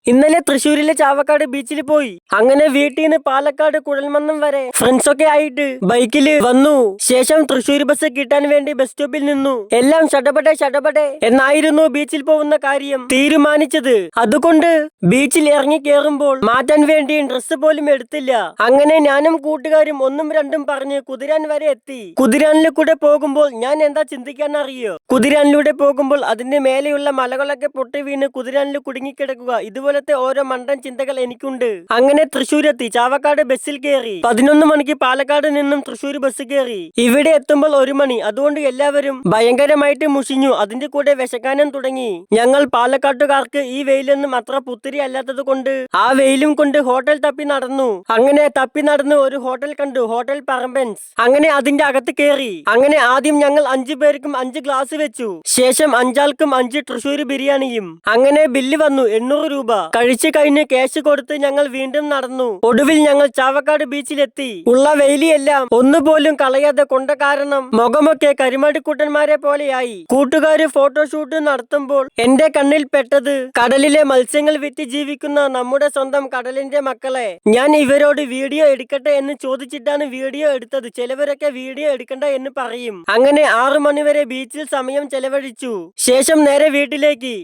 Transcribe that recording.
ഇന്നലെ തൃശ്ശൂരിലെ ചാവക്കാട് ബീച്ചിൽ പോയി. അങ്ങനെ വീട്ടിൽ നിന്ന് പാലക്കാട് കുഴൽമന്നം വരെ ഫ്രണ്ട്സൊക്കെ ആയിട്ട് ബൈക്കില് വന്നു. ശേഷം തൃശ്ശൂർ ബസ് കിട്ടാൻ വേണ്ടി ബസ് സ്റ്റോപ്പിൽ നിന്നു. എല്ലാം ഷടപടെ എന്നായിരുന്നു ബീച്ചിൽ പോകുന്ന കാര്യം തീരുമാനിച്ചത്. അതുകൊണ്ട് ബീച്ചിൽ ഇറങ്ങി കയറുമ്പോൾ മാറ്റാൻ വേണ്ടി ഡ്രസ്സ് പോലും എടുത്തില്ല. അങ്ങനെ ഞാനും കൂട്ടുകാരും ഒന്നും രണ്ടും പറഞ്ഞ് കുതിരാൻ വരെ എത്തി. കുതിരാനിൽ കൂടെ പോകുമ്പോൾ ഞാൻ എന്താ ചിന്തിക്കാൻ അറിയോ? കുതിരാനിലൂടെ പോകുമ്പോൾ അതിന്റെ മേലെയുള്ള മലകളൊക്കെ പൊട്ടി വീണ് കുതിരാനിൽ കുടുങ്ങിക്കിടക്കുക. ഇതുപോലത്തെ ഓരോ മണ്ടൻ ചിന്തകൾ എനിക്കുണ്ട്. അങ്ങനെ തൃശ്ശൂരെത്തി. ചാവക്കാട് ബസ്സിൽ കയറി. 11 മണിക്ക് പാലക്കാട് നിന്നും തൃശ്ശൂർ ബസ് കയറി. ഇവിടെ എത്തുമ്പോൾ 1 മണി. അതുകൊണ്ട് എല്ലാവരും ഭയങ്കരമായിട്ട് മുഷിഞ്ഞു. അതിന്റെ കൂടെ വിശക്കാനും തുടങ്ങി. ഞങ്ങൾ പാലക്കാട്ടുകാർക്ക് ഈ വെയിലൊന്നും അത്ര പുത്തിരി അല്ലാത്തത് കൊണ്ട് ആ വെയിലും കൊണ്ട് ഹോട്ടൽ തപ്പി നടന്നു. അങ്ങനെ തപ്പി നടന്ന് ഒരു ഹോട്ടൽ കണ്ടു, ഹോട്ടൽ പറമ്പൻസ്. അങ്ങനെ അതിന്റെ അകത്ത് കയറി. അങ്ങനെ ആദ്യം ഞങ്ങൾ 5 പേർക്കും 5 ഗ്ലാസ് വെച്ചു. ശേഷം 5 ആൾക്കും 5 തൃശ്ശൂർ ബിരിയാണിയും. അങ്ങനെ ബില്ല് വന്നു 800 രൂപ. കഴിച്ചു കഴിഞ്ഞ് ക്യാഷ് കൊടുത്ത് ഞങ്ങൾ വീണ്ടും നടന്നു. ഒടുവിൽ ഞങ്ങൾ ചാവക്കാട് ബീച്ചിലെത്തി. ഉള്ള വെയിലിയെല്ലാം ഒന്നുപോലും കളയാതെ കൊണ്ട കാരണം മുഖമൊക്കെ കരിമാടിക്കൂട്ടന്മാരെ പോലെയായി. കൂട്ടുകാര് ഫോട്ടോഷൂട്ട് നടത്തുമ്പോൾ എന്റെ കണ്ണിൽ പെട്ടത് കടലിലെ മത്സ്യങ്ങൾ വിറ്റ് ജീവിക്കുന്ന നമ്മുടെ സ്വന്തം കടലിന്റെ മക്കളെ. ഞാൻ ഇവരോട് വീഡിയോ എടുക്കട്ടെ എന്ന് ചോദിച്ചിട്ടാണ് വീഡിയോ എടുത്തത്. ചിലവരൊക്കെ വീഡിയോ എടുക്കണ്ട എന്ന് പറയും. അങ്ങനെ 6 മണി വരെ ബീച്ചിൽ സമയം ചെലവഴിച്ചു. ശേഷം നേരെ വീട്ടിലേക്ക്.